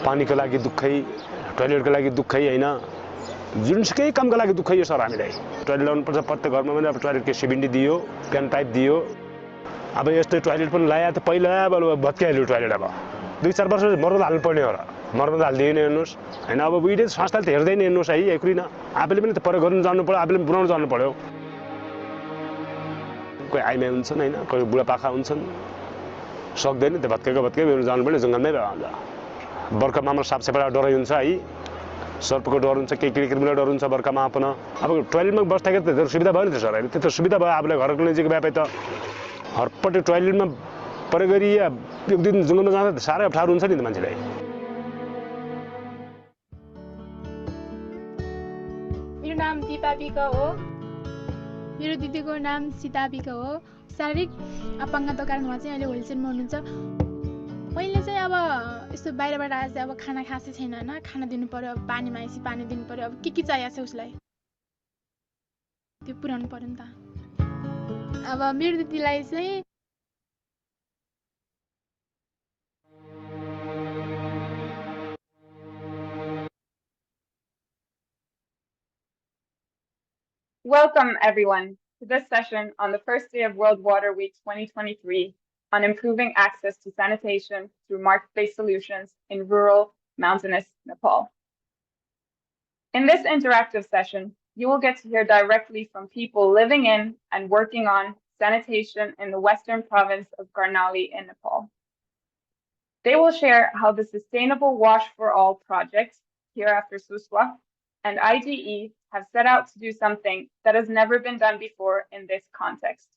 पानीको लागि दुःखै टोयलेटको लागि दुःखै हैन जुनसुकै कामको लागि दुःखै यो सर हामीलाई टोयलेट ल्याउनुपर्छ प्रत्येक घरमा पनि अब टोयलेटको सिबिन्डी दियो प्यान पाइप दियो अब यस्तो टोयलेट पनि लाया त पहिला भत्काइहाल्यो टोयलेट अब 2-4 वर्ष मर्मत हाल्नु पर्ने हो र मर्मत हाल्दिएन हेर्नुहोस् हैन अब उहिले संस्थाले त हेर्दैन हेर्नुहोस् है एकुरी न आफैले पनि त प्रयोग गर्नु जानु पर्यो आफैले पनि बनाउनु जानु पर्यो कोही आइमाई हुन्छन् हैन कोही बुढापाका हुन्छन् सक्दैन त्यो भत्काइ जानु पर्यो जङ्गलमै भन्छ बर्खामा हाम्रो सापसेपा डरै हुन्छ है सर्पको डर हुन्छ केही किराकिरीलाई डर हुन्छ बर्खामा पनि अब टोयलेटमा बस्दाखेरि त सुविधा भयो नि त सर हैन त्यो त सुविधा भयो आफूलाई घरको नजिक भए त हरपट्टि टोयलेटमा प्रयोग गरी एक दिन जङ्गलमा जाँदा साह्रै अप्ठ्यारो हुन्छ नि त मान्छेलाई मेरो नाम दिपा बिक हो मेरो दिदीको नाम सीता बिक हो शारीरिक अपाङ्गताको कारणमा चाहिँ अहिले होलसेलमा हुनुहुन्छ पहिले चाहिँ अब यस्तो बाहिरबाट आएर चाहिँ अब खाना खासै छैन हैन खाना दिनु पर्यो अब पानी मागेपछि पानी दिनु पर्यो अब के चाहिएको छ उसलाई त्यो पुर्याउनु पर्यो नि त अब मेरो दिदीलाई चाहिँ Welcome everyone to this session on the first day of World Water Week 2023 on improving access to sanitation through market-based solutions in rural, mountainous Nepal. In this interactive session, you will get to hear directly from people living in and working on sanitation in the western province of Karnali in Nepal. They will share how the Sustainable Wash for All project, hereafter SUSWA, and IGE have set out to do something that has never been done before in this context,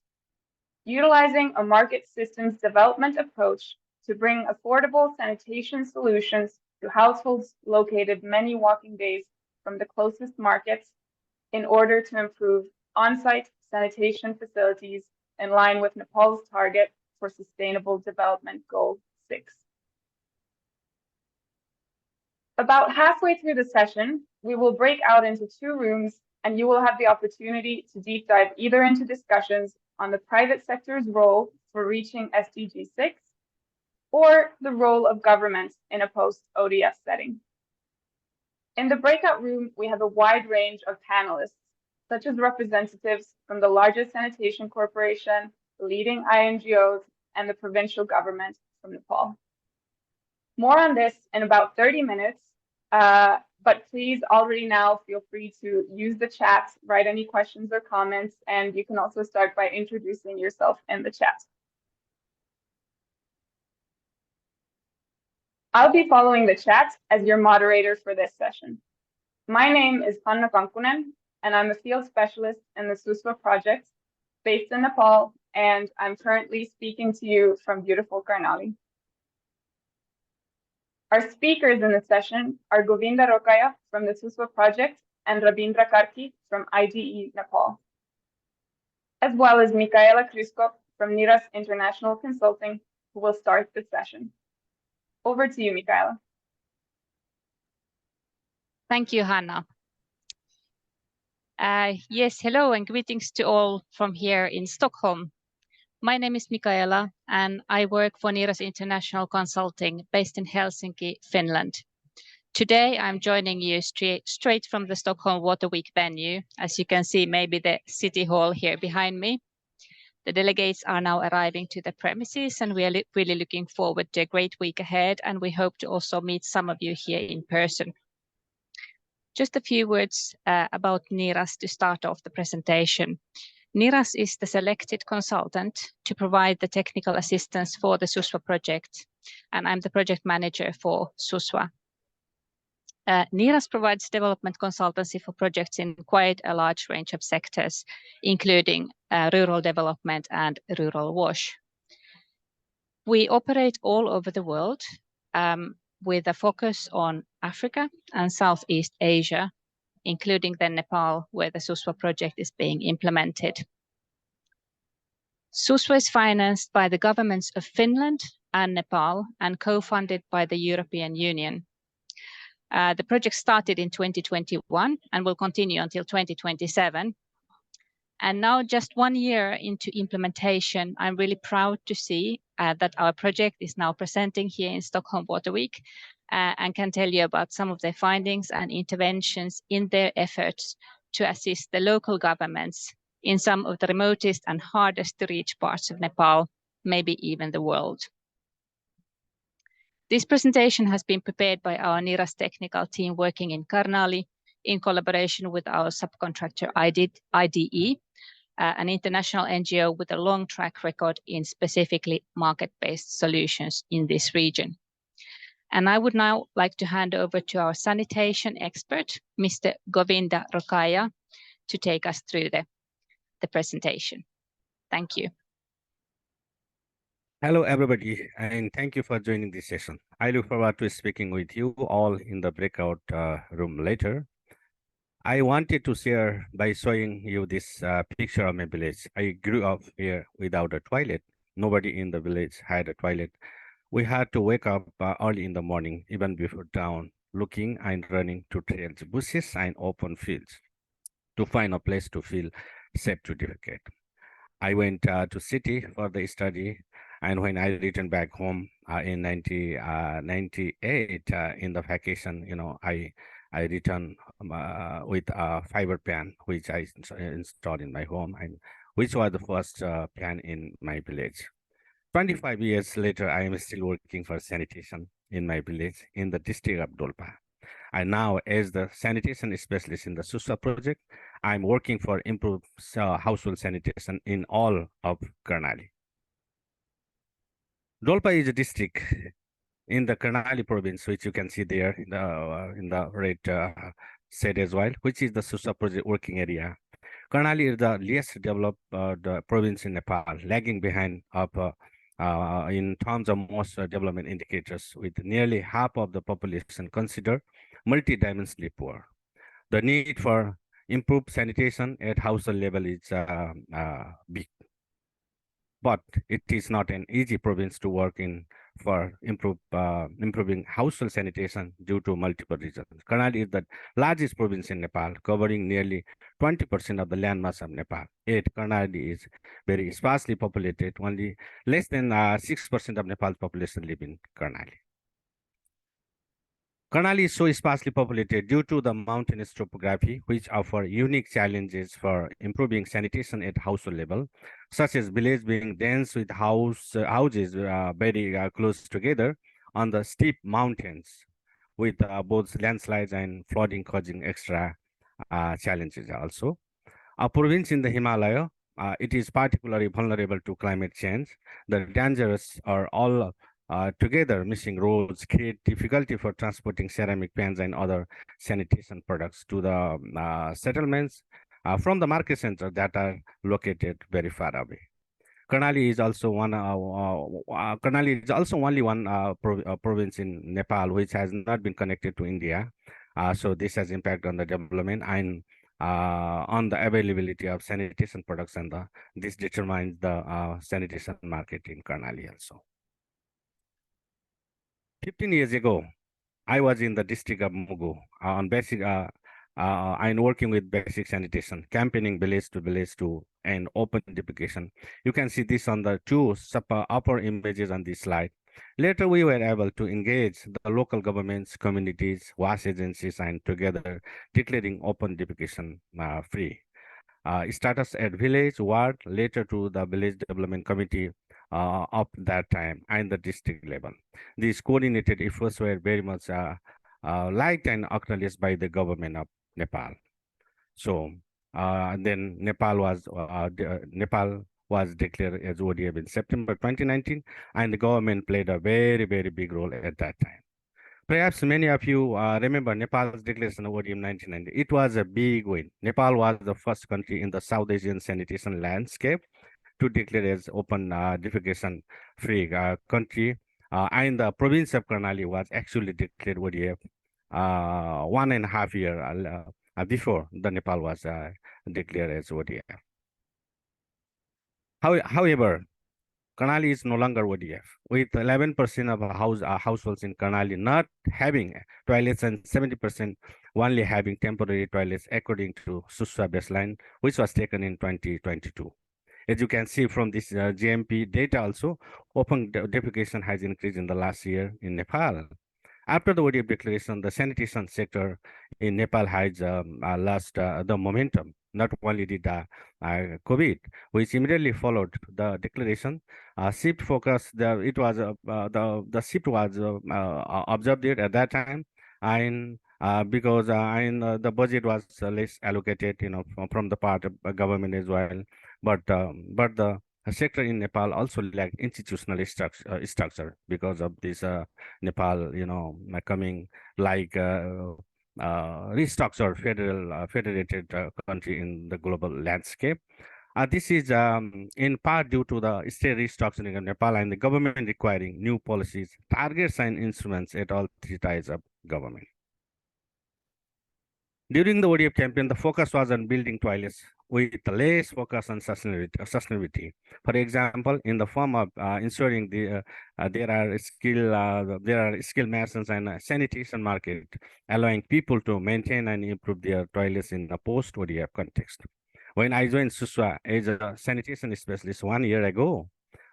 utilizing a market systems development approach to bring affordable sanitation solutions to households located many walking days from the closest markets in order to improve on-site sanitation facilities in line with Nepal's target for Sustainable Development Goal 6. About halfway through the session, we will break out into 2 rooms and you will have the opportunity to deep dive either into discussions on the private sector's role for reaching SDG 6 or the role of government in a post-ODS setting. In the breakout room, we have a wide range of panelists, such as representatives from the largest sanitation corporation, the leading INGOs, and the provincial government from Nepal. More on this in about 30 minutes, but please already now feel free to use the chat, write any questions or comments, and you can also start by introducing yourself in the chat. I'll be following the chat as your moderator for this session. My name is Panna Kankunen, and I'm a field specialist in the SUSWA project based in Nepal, and I'm currently speaking to you from beautiful Karnali. Our speakers in the session are Govinda Rokaya from the SUSWA project and Rabindra Karki from IGE Nepal, as well as Michaela Kryskop from NIRAS International Consulting, who will start the session. Over to you, Michaela. Thank you, Hannah. Yes, hello and greetings to all from here in Stockholm. My name is Michaela and I work for NIRAS International Consulting based in Helsinki, Finland. Today, I'm joining you straight from the Stockholm Water Week venue. As you can see, maybe the city hall here behind me. The delegates are now arriving to the premises and we are really looking forward to a great week ahead, and we hope to also meet some of you here in person. Just a few words about NIRAS to start off the presentation. NIRAS is the selected consultant to provide the technical assistance for the SUSWA project, and I'm the project manager for SUSWA. NIRAS provides development consultancy for projects in quite a large range of sectors, including rural development and rural wash. We operate all over the world with a focus on Africa and Southeast Asia, including then Nepal, where the SUSWA project is being implemented. SUSWA is financed by the governments of Finland and Nepal and co-funded by the European Union. The project started in 2021 and will continue until 2027. And now, just 1 year into implementation, I'm really proud to see that our project is now presenting here in Stockholm Water Week and can tell you about some of their findings and interventions in their efforts to assist the local governments in some of the remotest and hardest to reach parts of Nepal, maybe even the world. This presentation has been prepared by our NIRAS technical team working in Karnali in collaboration with our subcontractor IDE, an international NGO with a long track record in specifically market-based solutions in this region. And I would now like to hand over to our sanitation expert, Mr. Govinda Rokaya, to take us through the presentation. Thank you. Hello, everybody, and thank you for joining this session. I look forward to speaking with you all in the breakout room later. I wanted to share by showing you this picture of my village. I grew up here without a toilet. Nobody in the village had a toilet. We had to wake up early in the morning, even before dawn, looking and running to trails, bushes, and open fields to find a place to feel safe to defecate. I went to city for the study, and when I returned back home in 1998 in the vacation, I returned with a fiber pan, which I installed in my home, and which was the first pan in my village. 25 years later, I am still working for sanitation in my village in the district of Dolpa. And now, as the sanitation specialist in the SUSWA project, I'm working for improved household sanitation in all of Karnali. Dolpa is a district in the Karnali province, which you can see there in the red shade as well, which is the SUSWA project working area. Karnali is the least developed province in Nepal, lagging behind in terms of most development indicators, with nearly half of the population considered multidimensionally poor. The need for improved sanitation at household level is big. But it is not an easy province to work in for improving household sanitation due to multiple reasons. Karnali is the largest province in Nepal, covering nearly 20% of the landmass of Nepal. Yet Karnali is very sparsely populated. Only less than 6% of Nepal's population live in Karnali. Karnali is so sparsely populated due to the mountainous topography, which offer unique challenges for improving sanitation at household level, such as village being dense with houses very close together on the steep mountains, with both landslides and flooding causing extra challenges also. A province in the Himalaya, it is particularly vulnerable to climate change. The dangers are all together missing roads create difficulty for transporting ceramic pans and other sanitation products to the settlements from the market center that are located very far away. Karnali is also only one province in Nepal which has not been connected to India. So this has impact on the development and on the availability of sanitation products, and this determines the sanitation market in Karnali also. 15 years ago, I was in the district of Mugu on basic and working with basic sanitation, campaigning village to and open defecation. You can see this on the two upper images on this slide. Later, we were able to engage the local governments, communities, wash agencies, and together declaring open defecation free. Status at village, ward, later to the village development committee of that time and the district level. These coordinated efforts were very much liked and acknowledged by the government of Nepal. So then Nepal was declared as ODF in September 2019, and the government played a very, very big role at that time. Perhaps many of you remember Nepal's declaration of ODM in 1990. It was a big win. Nepal was the first country in the South Asian sanitation landscape to declare as open defecation free country, and the province of Karnali was actually declared ODF 1.5 years before the Nepal was declared as ODF. However, Karnali is no longer ODF, with 11% of households in Karnali not having toilets and 70% only having temporary toilets, according to SUSWA baseline, which was taken in 2022. As you can see from this GMP data also, open defecation has increased in the last year in Nepal. After the ODF declaration, the sanitation sector in Nepal has lost the momentum. Not only did COVID, which immediately followed the declaration, shift focus. The shift was observed it at that time, and because the budget was less allocated, from the part of government as well. But the sector in Nepal also lacked institutional structure because of this Nepal, coming like restructured federated country in the global landscape. This is in part due to the state restructuring of Nepal and the government requiring new policies, targets, and instruments at all three tiers of government. During the ODF campaign, the focus was on building toilets with less focus on sustainability. For example, in the form of ensuring there are skilled masons and a sanitation market, allowing people to maintain and improve their toilets in the post-ODF context. When I joined SUSWA as a sanitation specialist 1 year ago,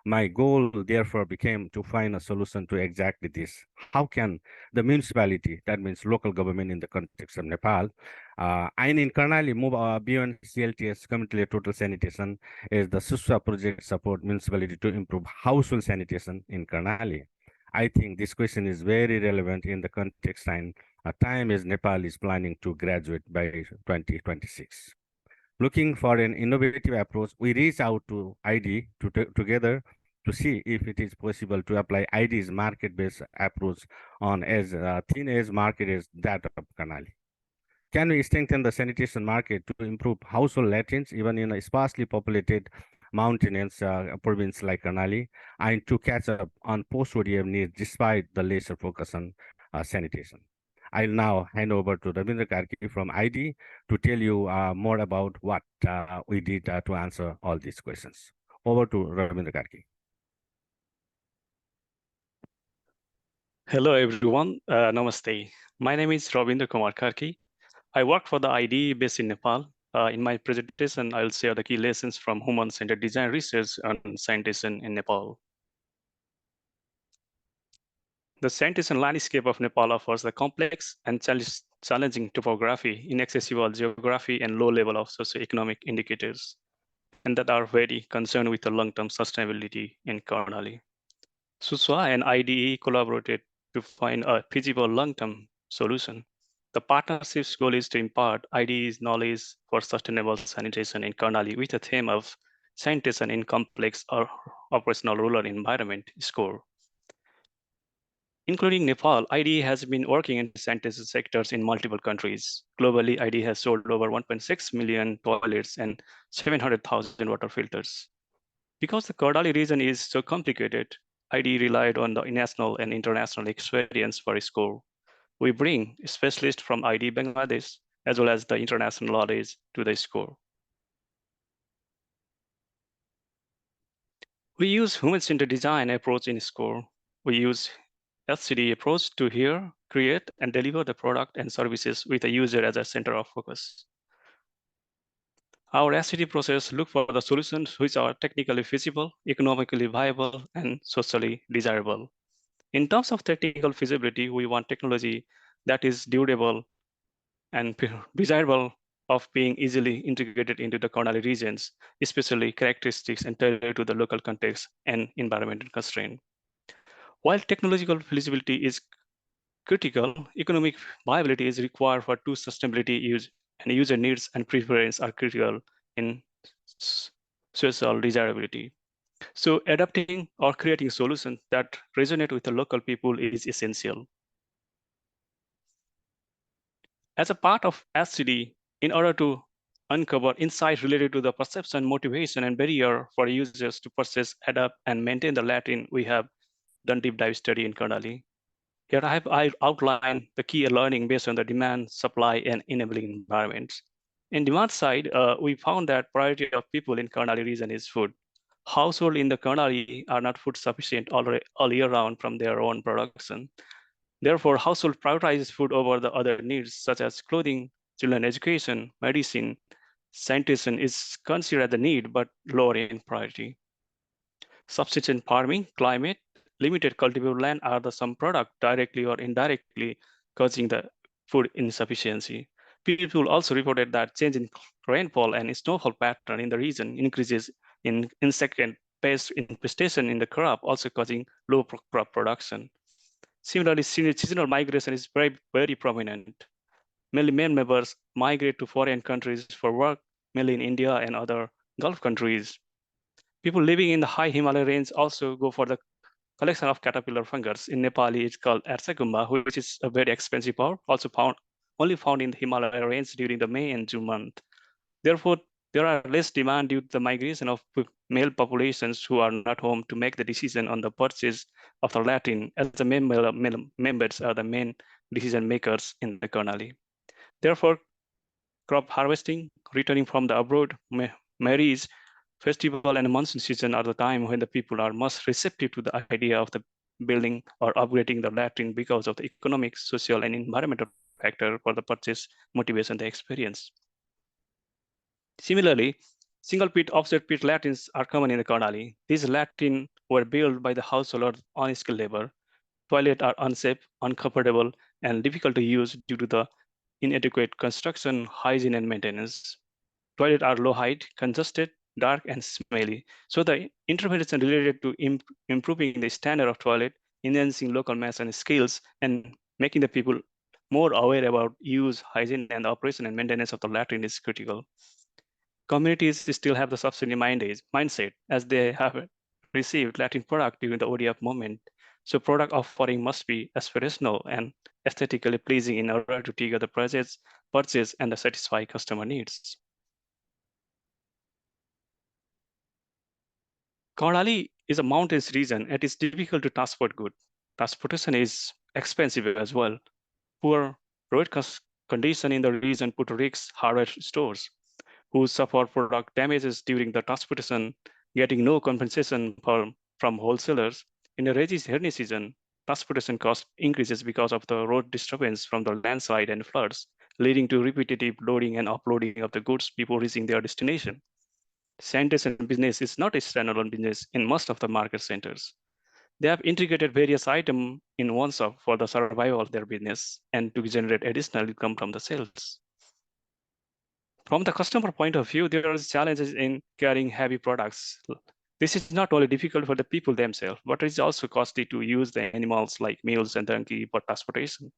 my goal therefore became to find a solution to exactly this. How can the municipality, that means local government in the context of Nepal, and in Karnali move beyond CLTS, community total sanitation, is the SUSWA project support municipality to improve household sanitation in Karnali? I think this question is very relevant in the context and time as Nepal is planning to graduate by 2026. Looking for an innovative approach, we reach out to ID together to see if it is possible to apply ID's market-based approach on as thin as market as that of Karnali. Can we strengthen the sanitation market to improve household latrines even in a sparsely populated mountainous province like Karnali, and to catch up on post-ODF needs despite the lesser focus on sanitation? I'll now hand over to Ravindra Karki from ID to tell you more about what we did to answer all these questions. Over to Ravindra Karki. Hello, everyone. Namaste. My name is Ravindra Kumar Karki. I work for the ID based in Nepal. In my presentation, I'll share the key lessons from human-centered design research on sanitation in Nepal. The sanitation landscape of Nepal offers a complex and challenging topography, inaccessible geography, and low level of socioeconomic indicators, and that are very concerned with the long-term sustainability in Karnali. SUSWA and IDE collaborated to find a feasible long-term solution. The partnership's goal is to impart IDE's knowledge for sustainable sanitation in Karnali with a theme of sanitation in complex or operational rural environment score. Including Nepal, IDE has been working in sanitation sectors in multiple countries. Globally, IDE has sold over 1.6 million toilets and 700,000 water filters. Because the Karnali region is so complicated, IDE relied on the national and international experience for its score. We bring specialists from IDE Bangladesh as well as the international knowledge to the score. We use human-centered design approach in score. We use SCD approach to hear, create, and deliver the product and services with the user as a center of focus. Our SCD process look for the solutions which are technically feasible, economically viable, and socially desirable. In terms of technical feasibility, we want technology that is durable and desirable of being easily integrated into the Karnali regions, especially characteristics and tailored to the local context and environmental constraint. While technological feasibility is critical, economic viability is required for two sustainability use, and user needs and preference are critical in social desirability. So adapting or creating solutions that resonate with the local people is essential. As a part of SCD, in order to uncover insights related to the perception, motivation, and barrier for users to purchase, adapt, and maintain the latrine, we have done deep dive study in Karnali. Here I outlined the key learning based on the demand, supply, and enabling environments. In demand side, we found that priority of people in Karnali region is food. Households in the Karnali are not food sufficient all year round from their own production. Therefore, household prioritizes food over the other needs such as clothing, children education, medicine. Sanitation is considered as a need but lower in priority. Subsistence farming, climate, limited cultivable land are the some product directly or indirectly causing the food insufficiency. People also reported that change in rainfall and snowfall pattern in the region increases in insect and pest infestation in the crop, also causing low crop production. Similarly, seasonal migration is very prominent. Mainly men members migrate to foreign countries for work, mainly in India and other Gulf countries. People living in the high Himalaya range also go for the collection of caterpillar fungus. In Nepali, it's called Ersagumba, which is a very expensive powder, also only found in the Himalaya range during the May and June month. Therefore, there are less demand due to the migration of male populations who are not home to make the decision on the purchase of the Latin, as the male members are the main decision makers in the Karnali. Therefore, crop harvesting, returning from the abroad, marriage, festival, and monsoon season are the time when the people are most receptive to the idea of the building or upgrading the latrine because of the economic, social, and environmental factor for the purchase motivation they experience. Similarly, single pit, offset pit latrines are common in the Karnali. These latrines were built by the household or unskilled labor. Toilets are unsafe, uncomfortable, and difficult to use due to the inadequate construction, hygiene, and maintenance. Toilets are low height, congested, dark, and smelly. So the intervention related to improving the standard of toilet, enhancing local mason skills, and making the people more aware about use, hygiene, and the operation and maintenance of the latrine is critical. Communities still have the subsidy mindset as they have received Latin product during the ODF movement. So product offering must be aspirational and aesthetically pleasing in order to trigger the purchase and satisfy customer needs. Karnali is a mountainous region. It is difficult to transport goods. Transportation is expensive as well. Poor road condition in the region put risks hardware stores who suffer product damages during the transportation, getting no compensation from wholesalers. In the rainy season, transportation cost increases because of the road disturbance from the landslide and floods, leading to repetitive loading and offloading of the goods before reaching their destination. Sanitation business is not a standalone business in most of the market centers. They have integrated various items in one shop for the survival of their business and to generate additional income from the sales. From the customer point of view, there are challenges in carrying heavy products. This is not only difficult for the people themselves, but it's also costly to use the animals like mules and donkey for transportation.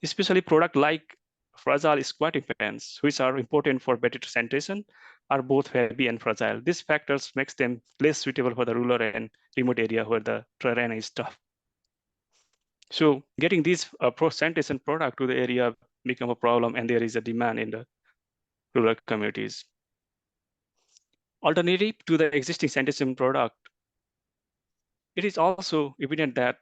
Especially product like fragile squatting pens, which are important for better sanitation, are both heavy and fragile. These factors makes them less suitable for the rural and remote area where the terrain is tough. So getting these sanitation product to the area become a problem, and there is a demand in the rural communities. Alternative to the existing sanitation product, it is also evident that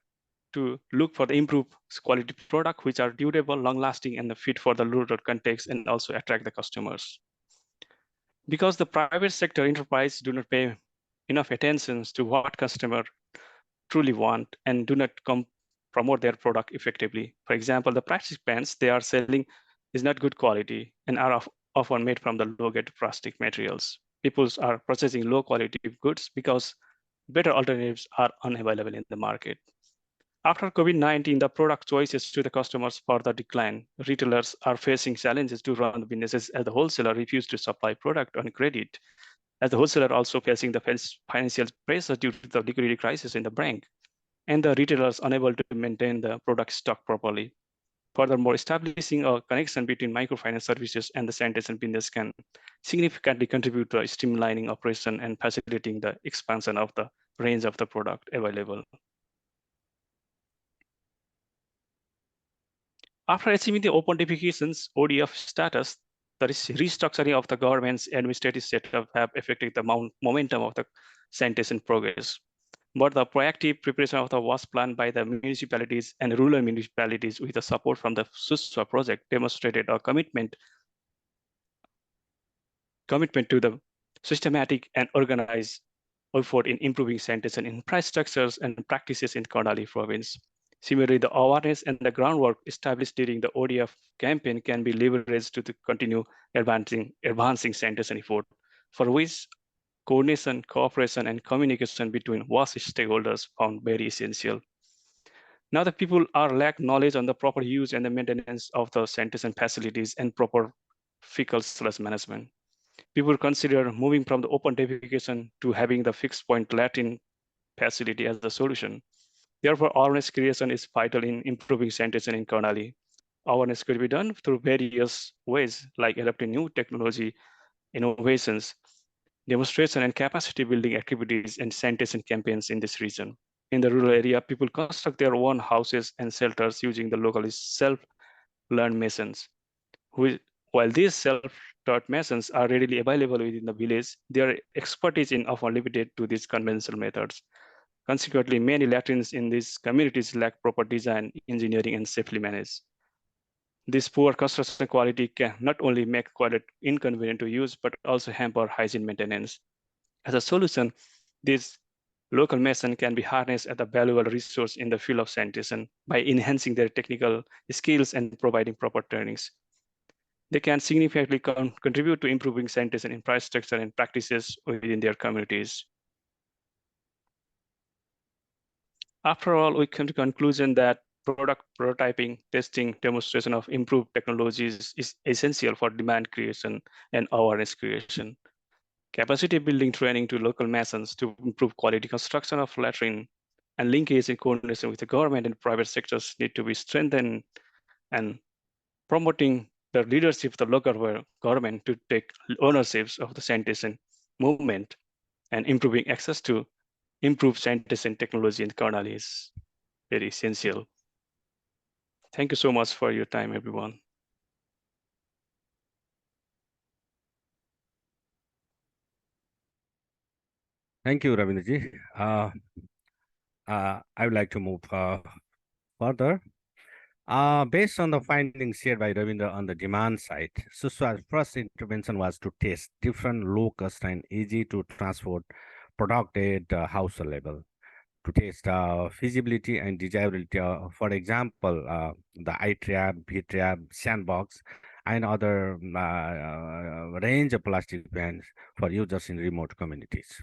to look for the improved quality product which are durable, long-lasting, and fit for the rural context, and also attract the customers. Because the private sector enterprise do not pay enough attention to what customer truly want and do not promote their product effectively. For example, the plastic pens they are selling is not good quality and are often made from the low-grade plastic materials. People are purchasing low-quality goods because better alternatives are unavailable in the market. After COVID-19, the product choices to the customers further decline. Retailers are facing challenges to run the businesses as the wholesaler refused to supply product on credit, as the wholesaler also facing the financial pressure due to the liquidity crisis in the bank, and the retailers unable to maintain the product stock properly. Furthermore, establishing a connection between microfinance services and the sanitation business can significantly contribute to streamlining operation and facilitating the expansion of the range of the product available. After achieving the open defecations ODF status, the restructuring of the government's administrative setup have affected the momentum of the sanitation progress. But the proactive preparation of the wash plan by the municipalities and rural municipalities with the support from the SUSWA project demonstrated a commitment to the systematic and organized effort in improving sanitation infrastructures and practices in Karnali province. Similarly, the awareness and the groundwork established during the ODF campaign can be leveraged to continue advancing sanitation effort, for which coordination, cooperation, and communication between vast stakeholders found very essential. Now the people are lack knowledge on the proper use and the maintenance of the sanitation facilities and proper fecal sludge management. People consider moving from the open defecation to having the fixed point latrine facility as the solution. Therefore, awareness creation is vital in improving sanitation in Karnali. Awareness could be done through various ways, like adopting new technology, innovations, demonstration and capacity building activities, and sanitation campaigns in this region. In the rural area, people construct their own houses and shelters using the locally self-learned masons. While these self-taught masons are readily available within the village, their expertise is often limited to these conventional methods. Consequently, many latrines in these communities lack proper design, engineering, and safely managed. This poor construction quality can not only make toilet inconvenient to use, but also hamper hygiene maintenance. As a solution, this local mason can be harnessed as a valuable resource in the field of sanitation by enhancing their technical skills and providing proper trainings. They can significantly contribute to improving sanitation infrastructure and practices within their communities. After all, we come to the conclusion that product prototyping, testing, demonstration of improved technologies is essential for demand creation and awareness creation. Capacity building training to local masons to improve quality construction of latrine and linkage in coordination with the government and private sectors need to be strengthened, and promoting the leadership of the local government to take ownership of the sanitation movement and improving access to improved sanitation technology in Karnali is very essential. Thank you so much for your time, everyone. Thank you, Ravindraji. I would like to move further. Based on the findings shared by Ravindra on the demand side, SUSWA's first intervention was to test different low-cost and easy-to-transport product at household level to test feasibility and desirability. For example, the iTrap, V-Trap, Sandbox, and other range of plastic bans for users in remote communities.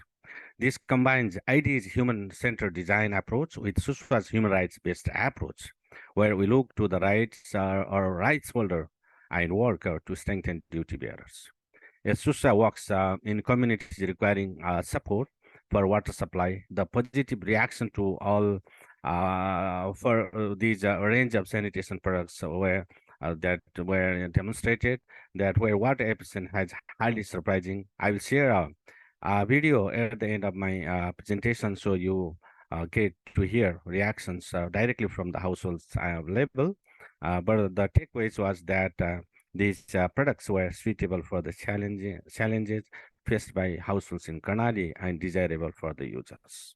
This combines ID's human-centered design approach with SUSWA's human rights-based approach, where we look to the rights or rights holder and worker to strengthen duty bearers. As SUSWA works in communities requiring support for water supply, the positive reaction to all for these range of sanitation products that were demonstrated, that were water efficient, has highly surprising. I will share a video at the end of my presentation so you get to hear reactions directly from the households level. But the takeaways was that these products were suitable for the challenges faced by households in Karnali and desirable for the users.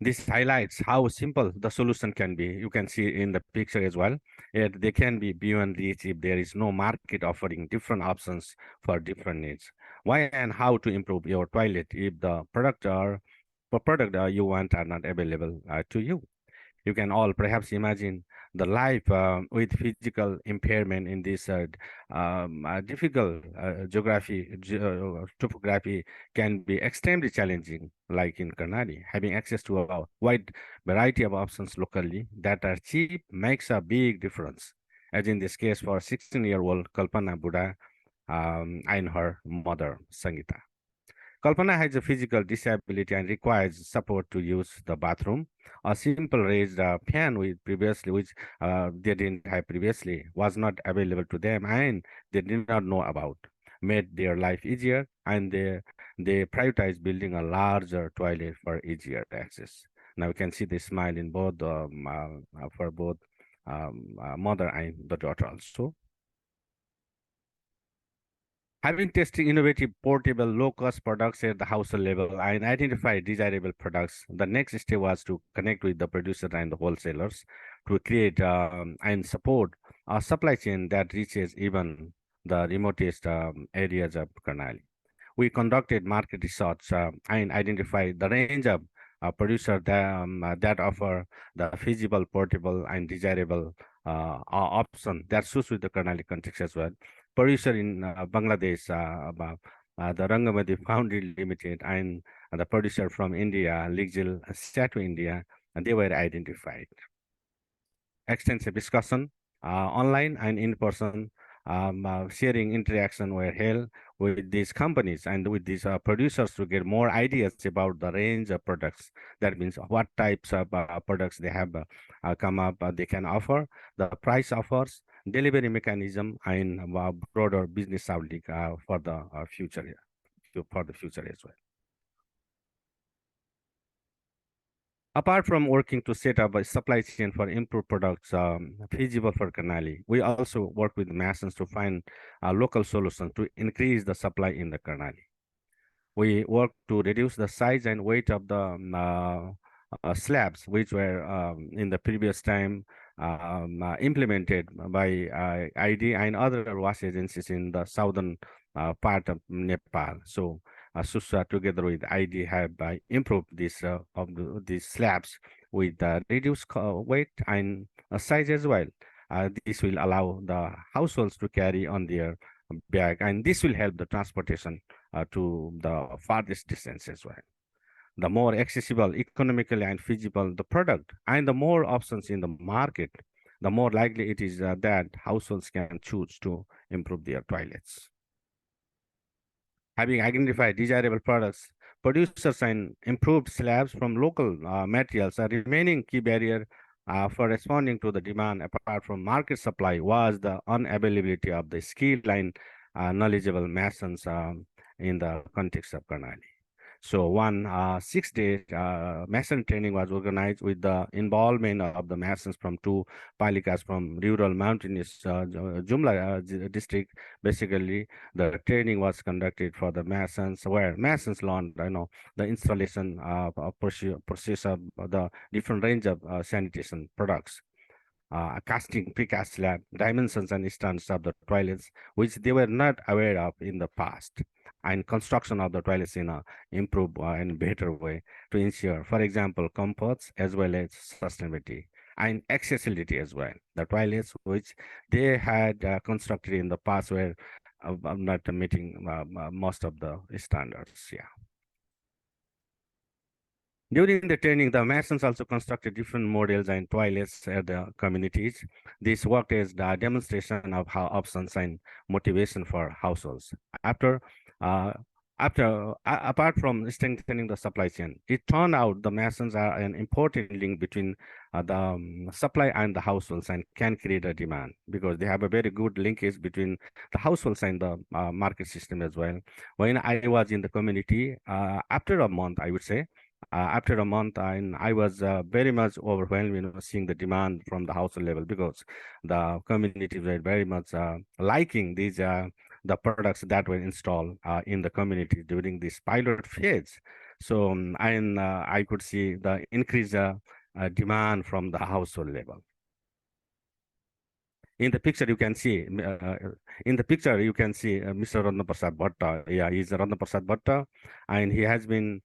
This highlights how simple the solution can be. You can see in the picture as well. They can be beyond reach if there is no market offering different options for different needs. Why and how to improve your toilet if the product you want are not available to you? You can all perhaps imagine the life with physical impairment in this difficult topography can be extremely challenging, like in Karnali. Having access to a wide variety of options locally that are cheap makes a big difference, as in this case for 16-year-old Kalpana Buddha and her mother, Sangita. Kalpana has a physical disability and requires support to use the bathroom. A simple raised fan which they didn't have previously was not available to them and they did not know about. Made their life easier, and they prioritized building a larger toilet for easier access. Now you can see the smile in both for both mother and the daughter also. Having tested innovative, portable, low-cost products at the household level and identified desirable products, the next step was to connect with the producer and the wholesalers to create and support a supply chain that reaches even the remotest areas of Karnali. We conducted market research and identified the range of producers that offer the feasible, portable, and desirable option that suits with the Karnali context as well. Producer in Bangladesh, the Rangamati Foundry Limited, and the producer from India, Ligzil Statue India, and they were identified. Extensive discussion, online and in person, sharing interaction were held with these companies and with these producers to get more ideas about the range of products. That means what types of products they have come up, they can offer, the price offers, delivery mechanism, and broader business outlook for the future, as well. Apart from working to set up a supply chain for improved products feasible for Karnali, we also work with Masons to find local solutions to increase the supply in the Karnali. We work to reduce the size and weight of the slabs, which were in the previous time implemented by ID and other wash agencies in the southern part of Nepal. So SUSWA together with ID have improved this these slabs with reduced weight and size as well. This will allow the households to carry on their bag, and this will help the transportation to the farthest distance as well. The more accessible, economically and feasible the product, and the more options in the market, the more likely it is that households can choose to improve their toilets. Having identified desirable products, producers and improved slabs from local materials are remaining key barrier for responding to the demand. Apart from market supply was the unavailability of the skilled and knowledgeable masons in the context of Karnali. So one 6-day mason training was organized with the involvement of the masons from 2 palikas from rural mountainous Jumla district. Basically, the training was conducted for the masons, where masons learned, the installation process of the different range of sanitation products. Casting, precast slab, dimensions and standards of the toilets, which they were not aware of in the past, and construction of the toilets in a improved and better way to ensure, for example, comforts as well as sustainability and accessibility as well. The toilets which they had constructed in the past were not meeting most of the standards. Yeah. During the training, the masons also constructed different models and toilets at the communities. This worked as the demonstration of how options and motivation for households. Apart from strengthening the supply chain, it turned out the masons are an important link between the supply and the households and can create a demand, because they have a very good linkage between the households and the market system as well. When I was in the community, after a month, I would say, after a month, I was very much overwhelmed, seeing the demand from the household level, because the communities were very much liking these the products that were installed in the community during this pilot phase. So I could see the increased demand from the household level. In the picture, you can see Mr. Ratna Prasad Bhatta. Yeah, he's Ratna Prasad Bhatta, and he has been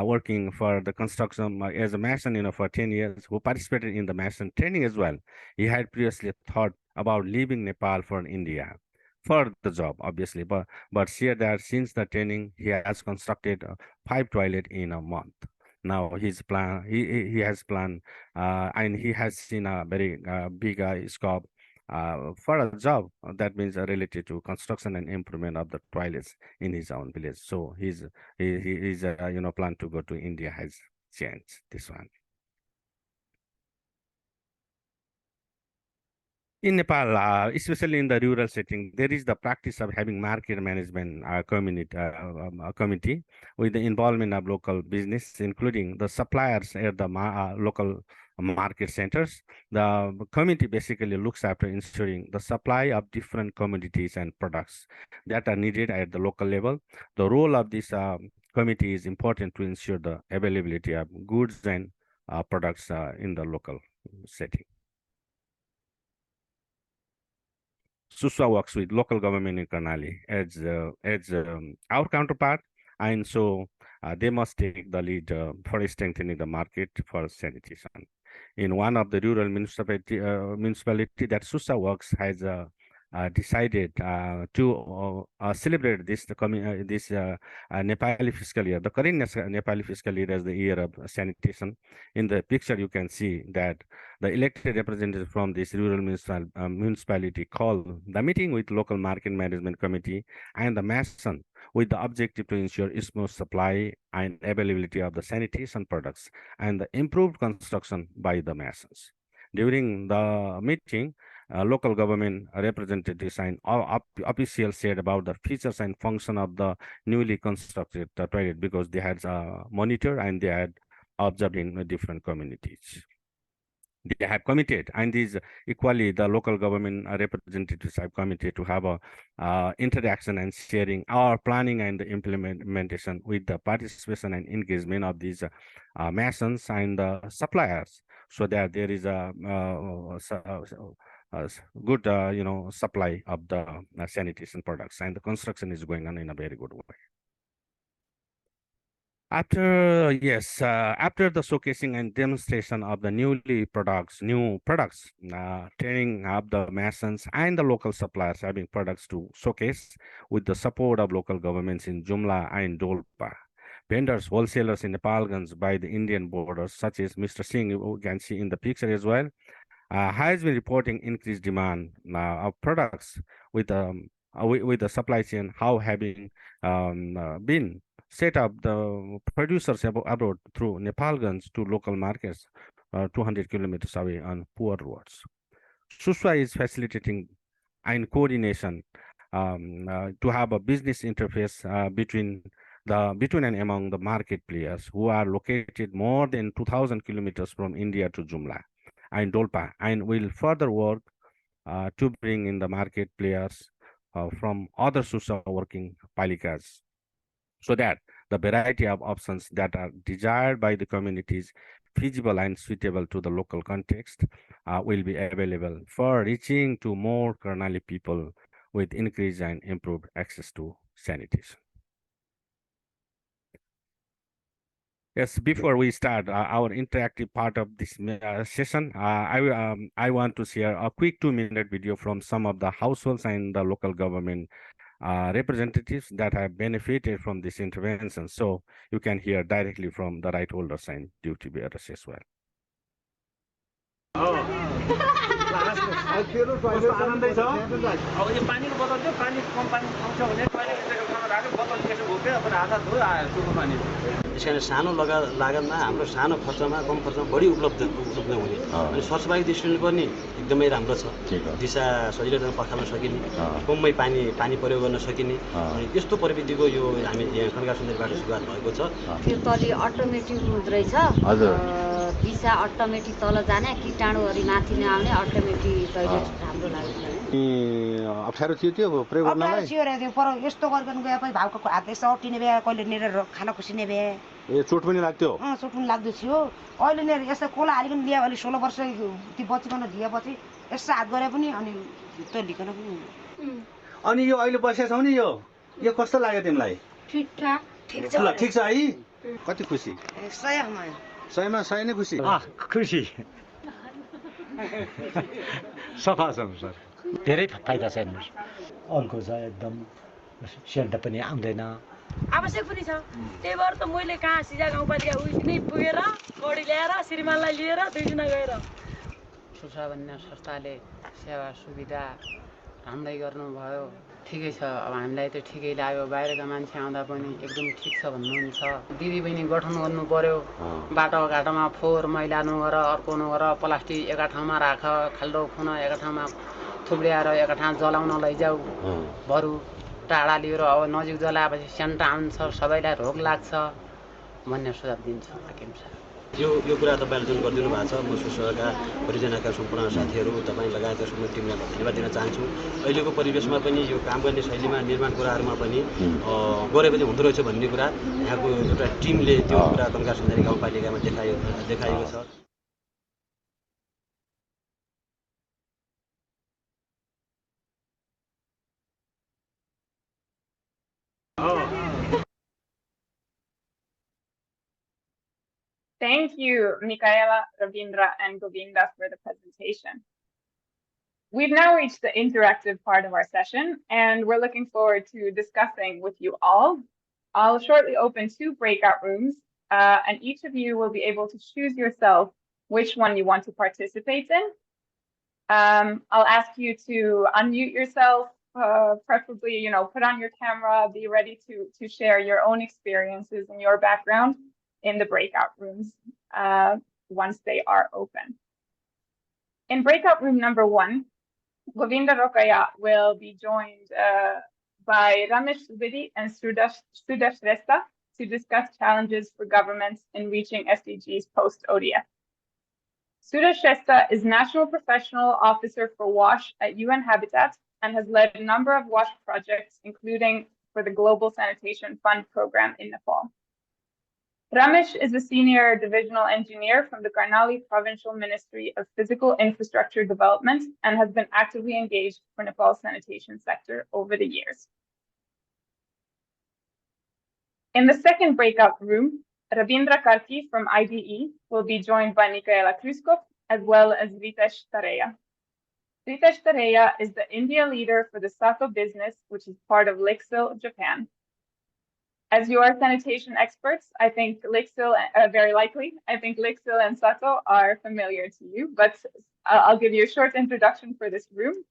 working for the construction as a mason, for 10 years, who participated in the mason training as well. He had previously thought about leaving Nepal for India for the job, obviously, but here that since the training, he has constructed 5 toilets in a month. Now he has planned, and he has seen a very big scope for a job that means related to construction and improvement of the toilets in his own village. So his plan to go to India has changed. This one. In Nepal, especially in the rural setting, there is the practice of having market management committee with the involvement of local business, including the suppliers at the local market centers. The committee basically looks after ensuring the supply of different commodities and products that are needed at the local level. The role of this committee is important to ensure the availability of goods and products in the local setting. SUSWA works with local government in Karnali as our counterpart, and so they must take the lead for strengthening the market for sanitation. In one of the rural municipality that SUSWA works has decided to celebrate this Nepali fiscal year, the current Nepali fiscal year, as the year of sanitation. In the picture, you can see that the elected representatives from this rural municipality called the meeting with local market management committee and the mason with the objective to ensure smooth supply and availability of the sanitation products and the improved construction by the masons. During the meeting, local government representatives and officials said about the features and function of the newly constructed toilet, because they had monitored and they had observed in different communities. They have committed, and these equally the local government representatives have committed to have a interaction and sharing our planning and the implementation with the participation and engagement of these masons and suppliers, so that there is a good supply of the sanitation products, and the construction is going on in a very good way. After the showcasing and demonstration of the new products, training of the masons and the local suppliers having products to showcase with the support of local governments in Jumla and Dolpa. Vendors, wholesalers in Nepalganj by the Indian borders, such as Mr. Singh, you can see in the picture as well, has been reporting increased demand of products with the supply chain, how having been set up the producers abroad through Nepalganj to local markets 200 kilometers away on poor roads. SUSWA is facilitating and coordination to have a business interface between and among the market players who are located more than 2,000 kilometers from India to Jumla and Dolpa, and will further work to bring in the market players from other SUSWA working palikas, so that the variety of options that are desired by the communities, feasible and suitable to the local context, will be available for reaching to more Karnali people with increased and improved access to sanitation. Yes, before we start our interactive part of this session, I want to share a quick 2-minute video from some of the households and the local government representatives that have benefited from this intervention. So you can hear directly from the right holders and duty bearers as well. यसकारण सानो लागतमा हाम्रो सानो खर्चमा कम खर्चमा बढी उपलब्ध हुने अनि स्वच्छताको दृष्टिले पनि एकदमै राम्रो छ। दिशा सजिलैसँग पखाल्न सकिने, कममै पानी प्रयोग गर्न सकिने अनि यस्तो प्रविधिको यो हामी यहाँ खनगा सुन्दरीबाट सुरुवात भएको छ। त्यो तली अटोमेटिक हुँदै रहेछ। हजुर, दिशा अटोमेटिक तल जाने, कीटाणुहरु माथि नआउने अटोमेटिक टोयलेट राम्रो लाग्यो। अप्ठ्यारो थियो त्यो प्रयोग गर्नलाई? अप्ठ्यारो थियो रे, त्यो पर यस्तो गर्दैन गएपछि भाउको हात यसो अटिने भए, कहिले नेर खाना खुसिने भए। ए चोट पनि लाग्थ्यो? चोट पनि लाग्दै थियो। अहिले नेर यसो कोला हालिकन ल्या, अलि 16 वर्ष ती बच्चीकन दिएपछि यसो हात गरे पनि अनि त्यो लिकन पनि। अनि यो अहिले बसेका छौ नि, यो कस्तो लाग्यो तिमीलाई? ठिकठाक। ठिक छ, ल ठिक छ है। कति खुसी? 100 मा 100 नै खुसी? खुसी। सफा छ सर, धेरै फाइदा छ हेर्नुहोस्। अर्को छ एकदम सेन्ट पनि आउँदैन, आवश्यक पनि छ। त्यही भएर त मैले कहाँ सिजा गाउँपालिका उइनै पुगेर गडी ल्याएर श्रीमानलाई लिएर 2 जना गएर सुस्वा भन्ने संस्थाले सेवा सुविधा राम्रै गर्नुभयो। ठिकै छ, अब हामीलाई त ठिकै लाग्यो। बाहिरका मान्छे आउँदा पनि एकदम ठिक छ भन्नुहुन्छ। दिदी बहिनी गठन गर्नु पर्यो, बाटोघाटोमा फोहोर मैला नगर, अर्को नगर, प्लास्टिक एका ठाउँमा राख, खाल्डो खुन एका ठाउँमा थुब्र्याएर एका ठाउँ जलाउन लैजाऊ, बरु टाढा लिएर अब नजिक जलाएपछि सेन्ट आउँछ, सबैलाई रोग लाग्छ भन्ने सुझाव दिन्छ। यो कुरा तपाईले जुन गरिदिनु भएको छ, म सुस्वाका परियोजनाका सम्पूर्ण साथीहरू तपाईँ लगायतका सम्पूर्ण टिमलाई धन्यवाद दिन चाहन्छु। अहिलेको परिवेशमा पनि यो काम गर्ने शैलीमा निर्माण कुराहरूमा पनि गरे पनि हुँदो रहेछ भन्ने कुरा यहाँको एउटा टिमले त्यो कुरा खनगा सुन्दरी गाउँपालिकामा देखाएको छ। Thank you, Michaela, Ravindra, and Govinda for the presentation. We've now reached the interactive part of our session, and we're looking forward to discussing with you all. I'll shortly open 2 breakout rooms, and each of you will be able to choose yourself which one you want to participate in. I'll ask you to unmute yourself, preferably, put on your camera, be ready to share your own experiences and your background in the breakout rooms once they are open. In breakout room number 1, Govinda Rokaya will be joined by Ramesh Subedi and Sudash Shrestha to discuss challenges for governments in reaching SDGs post-ODF. Sudash Shrestha is National Professional Officer for WASH at UN Habitat and has led a number of WASH projects, including for the Global Sanitation Fund program in Nepal. Ramesh is a Senior Divisional Engineer from the Karnali Provincial Ministry of Physical Infrastructure Development and has been actively engaged for Nepal's sanitation sector over the years. In the second breakout room, Rabindra Karki from IDE will be joined by Michaela Kryskov as well as Ritesh Tareya. Ritesh Tareya is the India leader for the Sato business, which is part of Lixil, Japan. As you are sanitation experts, I think Lixil, very likely, I think Lixil and Sato are familiar to you, but I'll give you a short introduction for this room.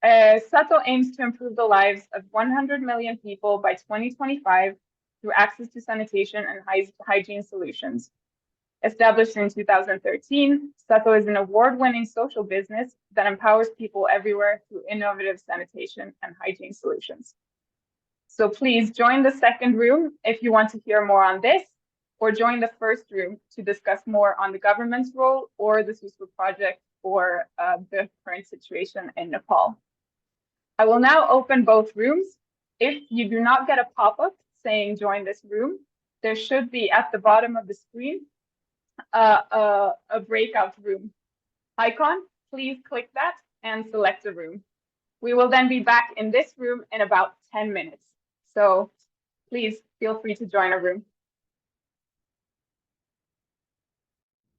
Sato aims to improve the lives of 100 million people by 2025 through access to sanitation and hygiene solutions. Established in 2013, Sato is an award-winning social business that empowers people everywhere through innovative sanitation and hygiene solutions. So please join the second room if you want to hear more on this, or join the first room to discuss more on the government's role or the SUSWA project or the current situation in Nepal. I will now open both rooms. If you do not get a pop-up saying join this room, there should be at the bottom of the screen a breakout room icon. Please click that and select a room. We will then be back in this room in about 10 minutes. So please feel free to join a room.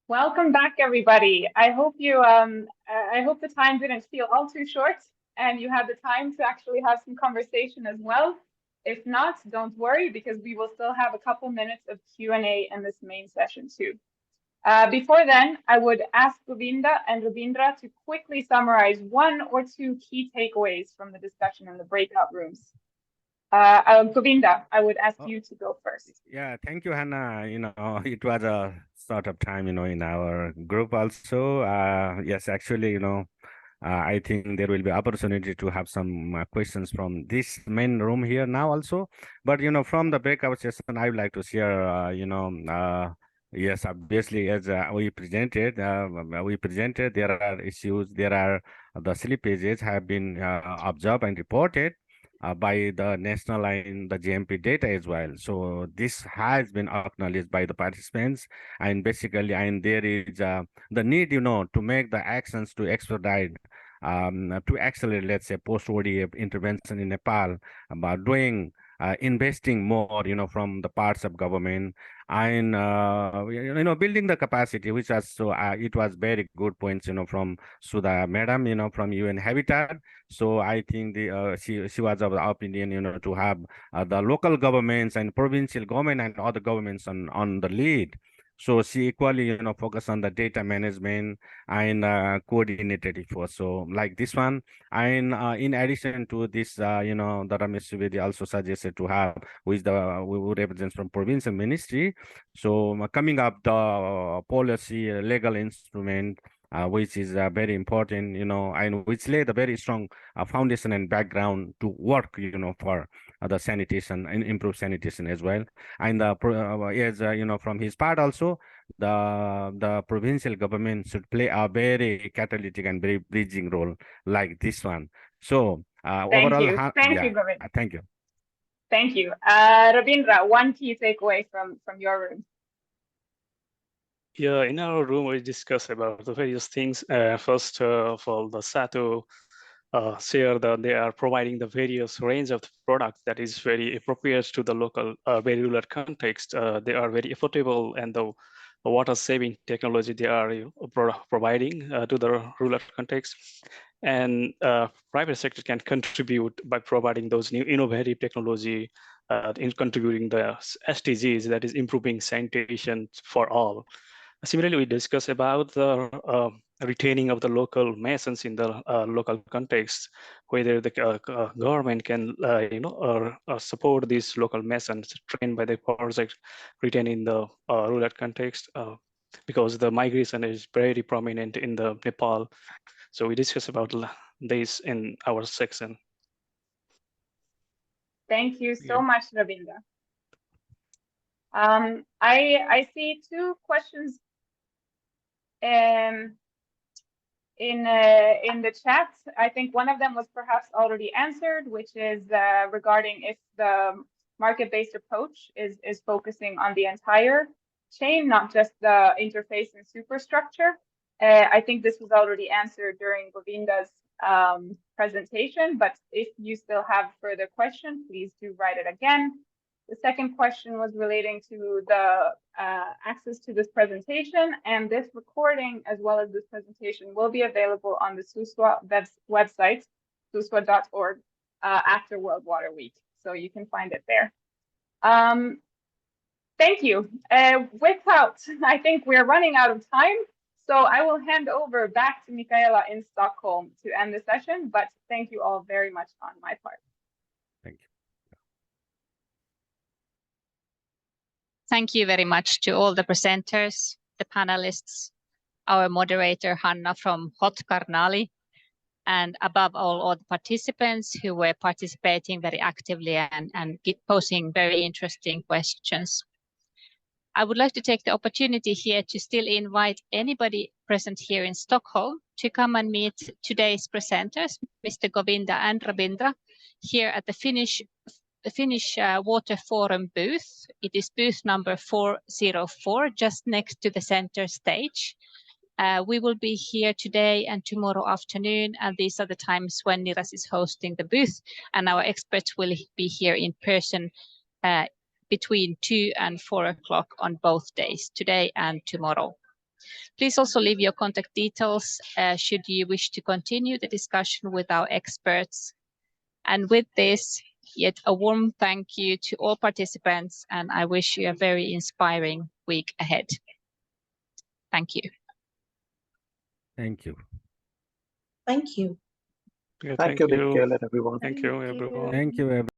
Welcome back, everybody. I hope the time didn't feel all too short and you had the time to actually have some conversation as well. If not, don't worry, because we will still have a couple minutes of Q&A in this main session too. Before then, I would ask Govinda and Rabindra to quickly summarize 1 or 2 key takeaways from the discussion in the breakout rooms. Govinda, I would ask you to go first. Yeah, thank you, Hannah. It was a sort of time, in our group also. Yes, actually, I think there will be opportunity to have some questions from this main room here now also. But, from the breakout session, I would like to share, yes, obviously, as we presented, there are issues, there are the slippages have been observed and reported by the national and the GMP data as well. So this has been acknowledged by the participants, and basically, and there is the need, to make the actions to expedite, to accelerate, let's say, post-ODF intervention in Nepal, about doing investing more, from the parts of government, and building the capacity, which was so it was very good points, from Sudha Madam, from UN Habitat. So I think she was of the opinion, to have the local governments and provincial government and other governments on the lead. So she equally, focus on the data management and coordinated efforts. So like this one, and in addition to this, the Ramesh Subedi also suggested to have, who represents from provincial ministry. So coming up the policy legal instrument, which is very important, and which laid a very strong foundation and background to work, for the sanitation and improve sanitation as well. And as from his part also, the provincial government should play a very catalytic and very bridging role like this one. So overall, thank you, Govinda. Thank you. Thank you, Rabindra. 1 key takeaway from your room. Yeah, in our room, we discuss about the various things. First of all, the Sato share that they are providing the various range of products that is very appropriate to the local, very rural context. They are very affordable, and the water saving technology they are providing to the rural context. and private sector can contribute by providing those new innovative technology in contributing the SDGs, that is improving sanitation for all. Similarly, we discuss about the retaining of the local masons in the local context, whether the government can support these local masons trained by the project retained in the rural context, because the migration is very prominent in the Nepal. So we discuss about this in our section. Thank you so much, Ravinda. I see two questions in the chat. I think one of them was perhaps already answered, which is regarding if the market-based approach is focusing on the entire chain, not just the interface and superstructure. I think this was already answered during Govinda's presentation, but if you still have further questions, please do write it again. The second question was relating to the access to this presentation, and this recording, as well as this presentation, will be available on the SUSWA website, suswa.org, after World Water Week. So you can find it there. Thank you. Without, I think we're running out of time, so I will hand over back to Michaela in Stockholm to end the session, but thank you all very much on my part. Thank you. Thank you very much to all the presenters, the panelists, our moderator Hanna from Hot Karnali, and above all the participants who were participating very actively and posing very interesting questions. I would like to take the opportunity here to still invite anybody present here in Stockholm to come and meet today's presenters, Mr. Govinda and Ravindra, here at the Finnish Water Forum booth. It is booth number 404, just next to the center stage. We will be here today and tomorrow afternoon, and these are the times when NIRAS is hosting the booth, and our experts will be here in person between 2 and 4 o'clock on both days, today and tomorrow. Please also leave your contact details should you wish to continue the discussion with our experts. And with this, yet a warm thank you to all participants, and I wish you a very inspiring week ahead. Thank you. Thank you. Thank you. Thank you, everyone. Thank you, everyone. Thank you, everyone.